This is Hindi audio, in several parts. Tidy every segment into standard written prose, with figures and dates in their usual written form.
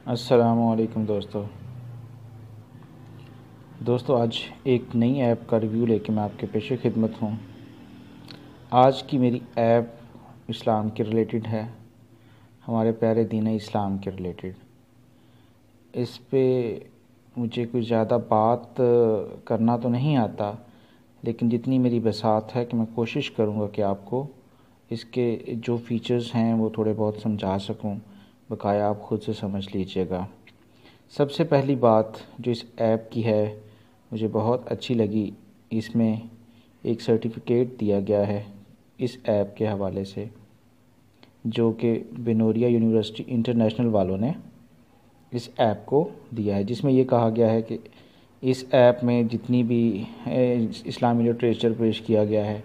अस्सलामुअलैकुम दोस्तों, आज एक नई ऐप का रिव्यू लेके मैं आपके पेश खिदमत हूँ। आज की मेरी ऐप इस्लाम के रिलेटेड है, हमारे प्यारे दीन इस्लाम के रिलेटेड। इस पे मुझे कुछ ज़्यादा बात करना तो नहीं आता, लेकिन जितनी मेरी बसात है कि मैं कोशिश करूँगा कि आपको इसके जो फ़ीचर्स हैं वो थोड़े बहुत समझा सकूँ, बकाया आप ख़ुद से समझ लीजिएगा। सबसे पहली बात जो इस ऐप की है मुझे बहुत अच्छी लगी, इसमें एक सर्टिफिकेट दिया गया है इस ऐप के हवाले से, जो कि बेनोरिया यूनिवर्सिटी इंटरनेशनल वालों ने इस ऐप को दिया है, जिसमें ये कहा गया है कि इस ऐप में जितनी भी इस्लामी लिटरेचर पेश किया गया है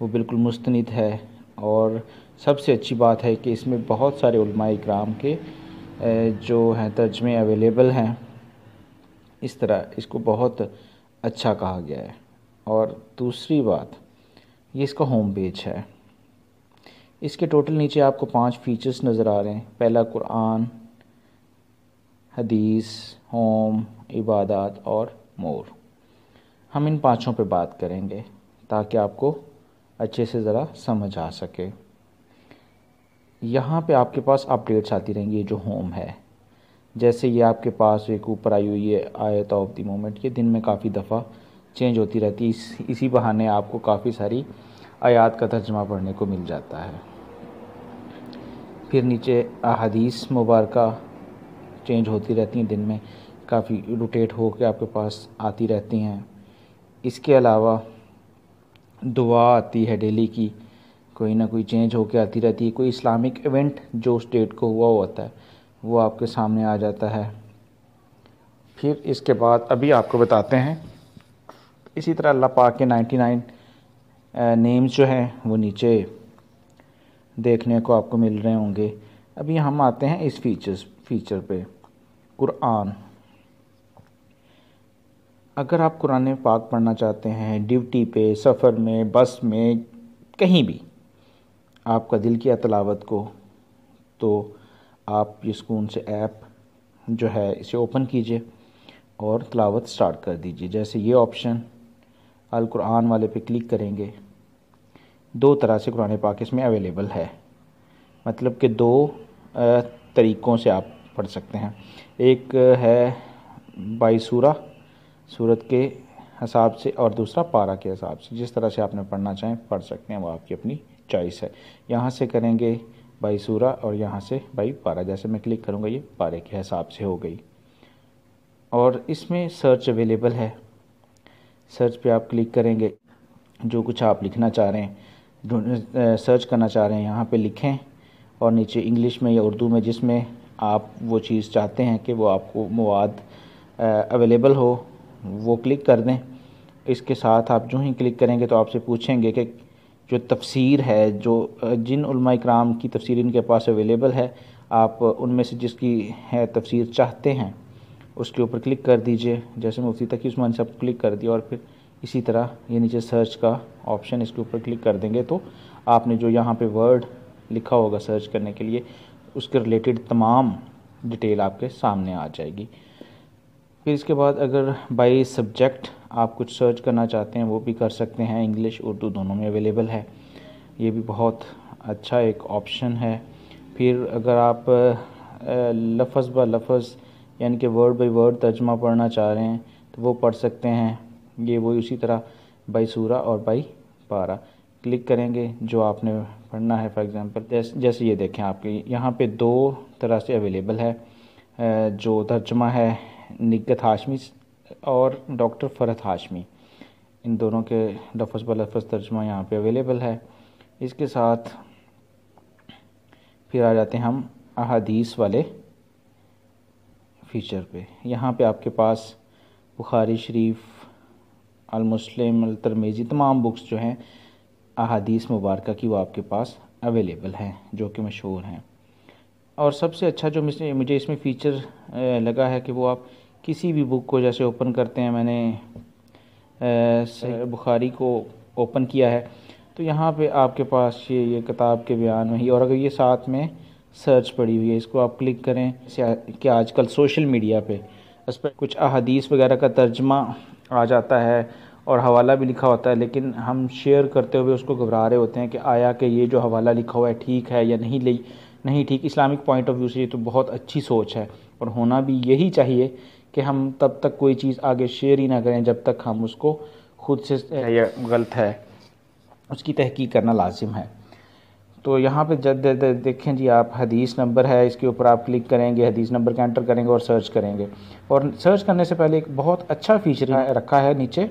वो बिल्कुल मुस्तनिद है। और सबसे अच्छी बात है कि इसमें बहुत सारे उलमाए इकराम के जो हैं तर्जमे अवेलेबल हैं। इस तरह इसको बहुत अच्छा कहा गया है। और दूसरी बात, ये इसका होम पेज है। इसके टोटल नीचे आपको 5 फीचर्स नज़र आ रहे हैं। पहला कुरान, हदीस, होम, इबादत और मोर। हम इन पाँचों पे बात करेंगे ताकि आपको अच्छे से ज़रा समझ आ सके। यहाँ पे आपके पास अपडेट्स आती रहेंगी। जो होम है, जैसे ये आपके पास एक ऊपर आई हुई है आयत ऑफ द मोमेंट, ये दिन में काफ़ी दफ़ा चेंज होती रहती है। इसी बहाने आपको काफ़ी सारी आयात का तर्जमा पढ़ने को मिल जाता है। फिर नीचे अहादीस मुबारका चेंज होती रहती हैं, दिन में काफ़ी रोटेट हो के आपके पास आती रहती हैं। इसके अलावा दुआ आती है डेली की, कोई ना कोई चेंज होके आती रहती है। कोई इस्लामिक इवेंट जो उस डेट को हुआ होता है वो आपके सामने आ जाता है। फिर इसके बाद अभी आपको बताते हैं, इसी तरह अल्लाह पाक के 99 नेम्स जो हैं वो नीचे देखने को आपको मिल रहे होंगे। अभी हम आते हैं इस फीचर पे, कुरान। अगर आप कुरान पाक पढ़ना चाहते हैं ड्यूटी पे, सफ़र में, बस में, कहीं भी आपका दिल किया तिलावत को, तो आप ये सुकून से ऐप जो है इसे ओपन कीजिए और तिलावत स्टार्ट कर दीजिए। जैसे ये ऑप्शन अल कुरान वाले पे क्लिक करेंगे, 2 तरह से कुरान पाक इसमें अवेलेबल है। मतलब कि 2 तरीक़ों से आप पढ़ सकते हैं। एक है बाई सूरत के हिसाब से, और दूसरा पारा के हिसाब से। जिस तरह से आपने पढ़ना चाहें पढ़ सकते हैं, वो आपकी अपनी चॉइस है। यहाँ से करेंगे बाई सूरा और यहाँ से बाई पारा। जैसे मैं क्लिक करूँगा ये पारे के हिसाब से हो गई। और इसमें सर्च अवेलेबल है। सर्च पे आप क्लिक करेंगे, जो कुछ आप लिखना चाह रहे हैं, सर्च करना चाह रहे हैं, यहाँ पे लिखें और नीचे इंग्लिश में या उर्दू में जिसमें आप वो चीज़ चाहते हैं कि वो आपको मवाद अवेलेबल हो, वो क्लिक कर दें। इसके साथ आप जो ही क्लिक करेंगे तो आपसे पूछेंगे कि जो तफसीर है, जो जिन उलमा इकराम की तफसीर इनके पास अवेलेबल है, आप उनमें से जिसकी है तफसीर चाहते हैं उसके ऊपर क्लिक कर दीजिए। जैसे मुफ्ती तकी उस्मानी साहब क्लिक कर दिया, और फिर इसी तरह ये नीचे सर्च का ऑप्शन, इसके ऊपर क्लिक कर देंगे तो आपने जो यहाँ पे वर्ड लिखा होगा सर्च करने के लिए, उसके रिलेटेड तमाम डिटेल आपके सामने आ जाएगी। फिर इसके बाद अगर बाई सब्जेक्ट आप कुछ सर्च करना चाहते हैं वो भी कर सकते हैं। इंग्लिश उर्दू दोनों में अवेलेबल है, ये भी बहुत अच्छा एक ऑप्शन है। फिर अगर आप लफ्ज़ ब लफ्ज़ यानी कि वर्ड बाई वर्ड तर्जमा पढ़ना चाह रहे हैं तो वो पढ़ सकते हैं। ये वही उसी तरह बाई सूरा और बाई पारा क्लिक करेंगे जो आपने पढ़ना है। फॉर एग्ज़ाम्पल जैसे ये देखें, आपके यहाँ पे 2 तरह से अवेलेबल है। जो तर्जमा है निगत हाशमी और डॉक्टर फ़रहत हाशमी, इन दोनों के लफ्ज़ ब लफ्ज़ तर्जमा यहाँ पे अवेलेबल है। इसके साथ फिर आ जाते हैं हम अहादीस वाले फ़ीचर पे। यहाँ पे आपके पास बुखारी शरीफ, अल मुस्लिम, अल तिरमिज़ी, तमाम बुक्स जो हैं अहादीस मुबारका की वो आपके पास अवेलेबल हैं, जो कि मशहूर हैं। और सबसे अच्छा जो मुझे इसमें फ़ीचर लगा है कि वो आप किसी भी बुक को जैसे ओपन करते हैं, मैंने बुखारी को ओपन किया है तो यहाँ पे आपके पास ये किताब के बयान में ही, और अगर ये साथ में सर्च पड़ी हुई है, इसको आप क्लिक करें। कि आजकल सोशल मीडिया पे इस पर कुछ अहादीस वगैरह का तर्जमा आ जाता है और हवाला भी लिखा होता है, लेकिन हम शेयर करते हुए उसको घबरा रहे होते हैं कि आया कि ये जो हवाला लिखा हुआ है ठीक है या नहीं ठीक। इस्लामिक पॉइंट ऑफ व्यू से ये तो बहुत अच्छी सोच है और होना भी यही चाहिए कि हम तब तक कोई चीज़ आगे शेयर ही ना करें जब तक हम उसको खुद से या गलत है उसकी तहकीक करना लाजिम है। तो यहाँ पे जब देखें जी, आप हदीस नंबर है, इसके ऊपर आप क्लिक करेंगे, हदीस नंबर का एंटर करेंगे और सर्च करेंगे। और सर्च करने से पहले एक बहुत अच्छा फीचर रखा है नीचे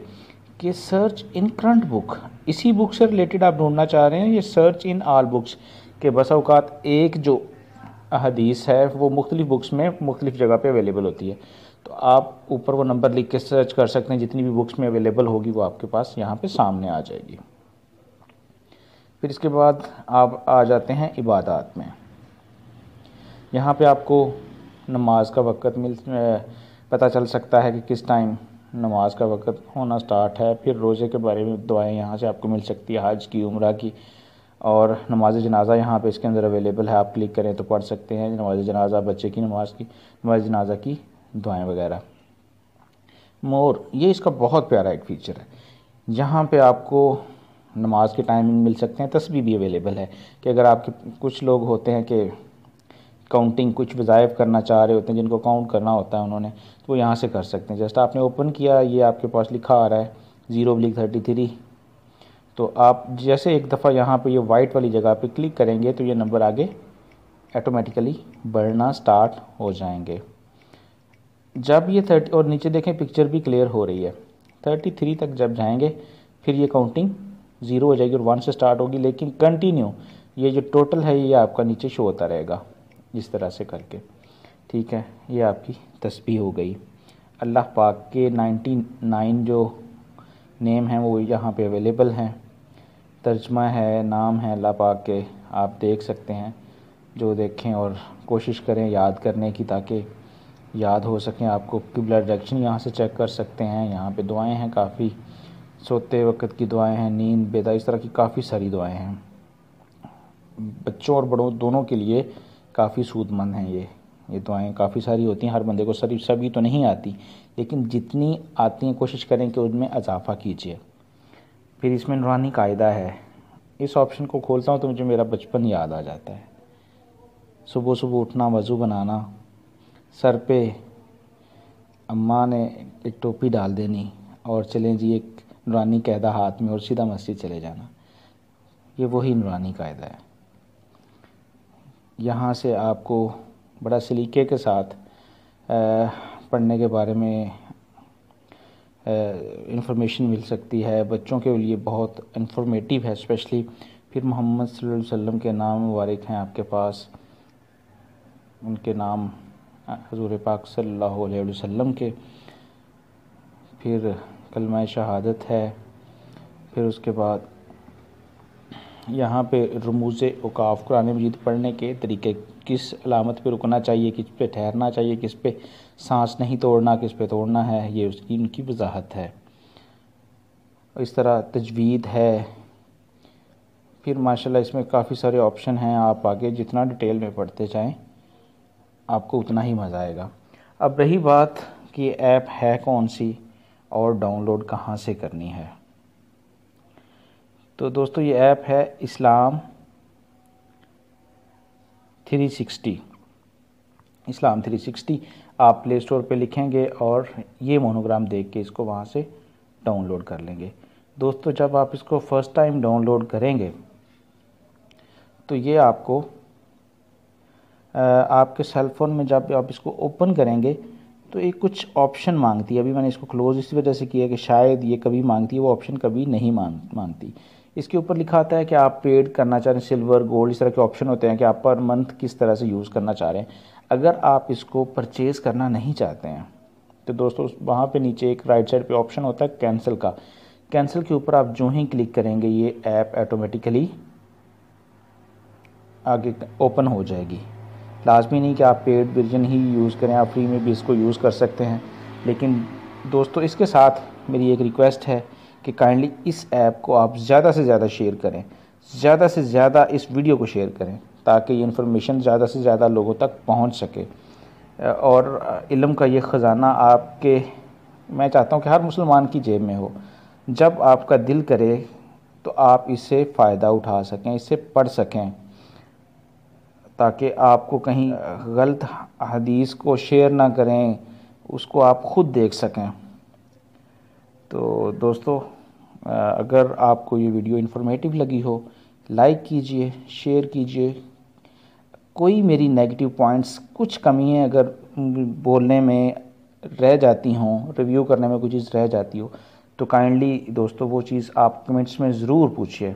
कि सर्च इन करंट बुक। इसी बुक से रिलेटेड आप ढूंढना चाह रहे हैं, ये सर्च इन ऑल बुक्स के बस औकात एक जो हदीस है वो मुख्तलिफ़ बुक्स में मुख्तलिफ़ जगह पे अवेलेबल होती है। तो आप ऊपर वो नंबर लिख के सर्च कर सकते हैं, जितनी भी बुक्स में अवेलेबल होगी वो आपके पास यहाँ पे सामने आ जाएगी। फिर इसके बाद आप आ जाते हैं इबादत में। यहाँ पे आपको नमाज का वक़्त पता चल सकता है कि किस टाइम नमाज का वक़्त होना स्टार्ट है। फिर रोज़े के बारे में दुआएं यहाँ से आपको मिल सकती है, हज की, उम्रा की, और नमाज जनाजा यहाँ पे इसके अंदर अवेलेबल है। आप क्लिक करें तो पढ़ सकते हैं नमाज जनाजा, बच्चे की नमाज की, नमाज जनाजा की दुआएं वगैरह। मोर, ये इसका बहुत प्यारा एक फ़ीचर है। यहाँ पे आपको नमाज के टाइमिंग मिल सकते हैं, तस्बीह भी अवेलेबल है कि अगर आपके कुछ लोग होते हैं कि काउंटिंग कुछ वज़ाइफ करना चाह रहे होते हैं, जिनको काउंट करना होता है उन्होंने, तो वो यहाँ से कर सकते हैं। जस्ट आपने ओपन किया, ये आपके पास लिखा आ रहा है 0/33। तो आप जैसे एक दफ़ा यहाँ पे ये वाइट वाली जगह पे क्लिक करेंगे तो ये नंबर आगे ऑटोमेटिकली बढ़ना स्टार्ट हो जाएंगे। जब ये 30 और नीचे देखें पिक्चर भी क्लियर हो रही है, 33 तक जब जाएंगे फिर ये काउंटिंग 0 हो जाएगी और 1 से स्टार्ट होगी। लेकिन कंटिन्यू ये जो टोटल है ये आपका नीचे शो होता रहेगा इस तरह से करके। ठीक है, ये आपकी तस्बीह हो गई। अल्लाह पाक के 99 जो नेम हैं वो यहाँ पे अवेलेबल हैं, तर्जमा है, नाम है अल्लाह पाक के, आप देख सकते हैं। जो देखें और कोशिश करें याद करने की ताकि याद हो सकें आपको। किबला डायरेक्शन यहाँ से चेक कर सकते हैं। यहाँ पे दुआएं हैं काफ़ी, सोते वक्त की दुआएं हैं, नींद बेदार, इस तरह की काफ़ी सारी दुआएं हैं। बच्चों और बड़ों दोनों के लिए काफ़ी सूदमंद हैं ये दुआएं। काफ़ी सारी होती हैं, हर बंदे को सभी तो नहीं आती, लेकिन जितनी आती हैं कोशिश करें कि उनमें इजाफ़ा कीजिए। फिर इसमें नूरानी कायदा है। इस ऑप्शन को खोलता हूँ तो मुझे मेरा बचपन याद आ जाता है। सुबह सुबह उठना, वज़ू बनाना, सर पे अम्मा ने एक टोपी डाल देनी और चलें जी एक नूरानी कायदा हाथ में और सीधा मस्जिद चले जाना, ये वही नूरानी कायदा है। यहाँ से आपको बड़ा सलीके के साथ पढ़ने के बारे में इंफॉर्मेशन मिल सकती है। बच्चों के लिए बहुत इंफॉर्मेटिव है स्पेशली। फिर मोहम्मद सल्लल्लाहु अलैहि वसल्लम के नाम मुबारक हैं आपके पास, उनके नाम हुज़ूर पाक सल्लल्लाहु अलैहि वसल्लम के। फिर कलमा शहादत है। फिर उसके बाद यहाँ पे रमूज़े औकाफ, कुरान मजीद पढ़ने के तरीके, किस अलामत पे रुकना चाहिए, किस पे ठहरना चाहिए, किस पे सांस नहीं तोड़ना, किस पे तोड़ना है, ये उसकी उनकी वजाहत है। इस तरह तजवीद है। फिर माशाल्लाह इसमें काफ़ी सारे ऑप्शन हैं, आप आगे जितना डिटेल में पढ़ते जाएं आपको उतना ही मज़ा आएगा। अब रही बात कि ऐप है कौन सी और डाउनलोड कहाँ से करनी है, तो दोस्तों ये ऐप है इस्लाम 360। इस्लाम 360 आप प्ले स्टोर पे लिखेंगे और ये मोनोग्राम देख के इसको वहाँ से डाउनलोड कर लेंगे। दोस्तों जब आप इसको फ़र्स्ट टाइम डाउनलोड करेंगे तो ये आपको आपके सेल फ़ोन में जब आप इसको ओपन करेंगे तो एक कुछ ऑप्शन मांगती है। अभी मैंने इसको क्लोज़ इस वजह से किया कि शायद ये कभी मांगती है, वो ऑप्शन कभी नहीं मांगती। इसके ऊपर लिखा आता है कि आप पेड करना चाह रहे हैं, सिल्वर, गोल्ड, इस तरह के ऑप्शन होते हैं कि आप पर मंथ किस तरह से यूज़ करना चाह रहे हैं। अगर आप इसको परचेज़ करना नहीं चाहते हैं तो दोस्तों वहाँ पे नीचे एक राइट साइड पे ऑप्शन होता है कैंसिल का। कैंसिल के ऊपर आप जो ही क्लिक करेंगे ये ऐप ऑटोमेटिकली आगे ओपन हो जाएगी। लाजमी नहीं कि आप पेड वर्जन ही यूज़ करें, आप फ्री में भी इसको यूज़ कर सकते हैं। लेकिन दोस्तों इसके साथ मेरी एक रिक्वेस्ट है कि काइंडली इस ऐप को आप ज़्यादा से ज़्यादा शेयर करें, ज़्यादा से ज़्यादा इस वीडियो को शेयर करें ताकि ये इन्फॉर्मेशन ज़्यादा से ज़्यादा लोगों तक पहुंच सके। और इल्म का ये ख़जाना आपके, मैं चाहता हूं कि हर मुसलमान की जेब में हो। जब आपका दिल करे तो आप इससे फ़ायदा उठा सकें, इससे पढ़ सकें, ताकि आपको कहीं गलत हदीस को शेयर ना करें, उसको आप ख़ुद देख सकें। तो दोस्तों, अगर आपको ये वीडियो इन्फॉर्मेटिव लगी हो, लाइक कीजिए, शेयर कीजिए। कोई मेरी नेगेटिव पॉइंट्स, कुछ कमियाँ अगर बोलने में रह जाती हों, रिव्यू करने में कोई चीज़ रह जाती हो, तो काइंडली दोस्तों वो चीज़ आप कमेंट्स में ज़रूर पूछिए।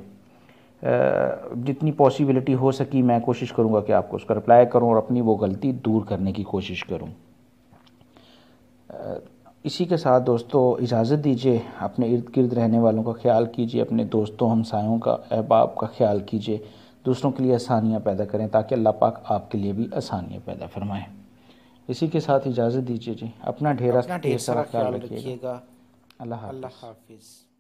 जितनी पॉसिबिलिटी हो सकी मैं कोशिश करूँगा कि आपको उसका रिप्लाई करूँ और अपनी वो गलती दूर करने की कोशिश करूँ। इसी के साथ दोस्तों इजाज़त दीजिए। अपने इर्द गिर्द रहने वालों का ख्याल कीजिए, अपने दोस्तों हमसायों का, अहबाब का ख्याल कीजिए। दूसरों के लिए आसानियाँ पैदा करें ताकि अल्लाह पाक आपके लिए भी आसानियाँ पैदा फरमाएँ। इसी के साथ इजाज़त दीजिए जी। अपना ढेर सारा ख्याल रखिएगा। अल्लाह हाफ़िज़।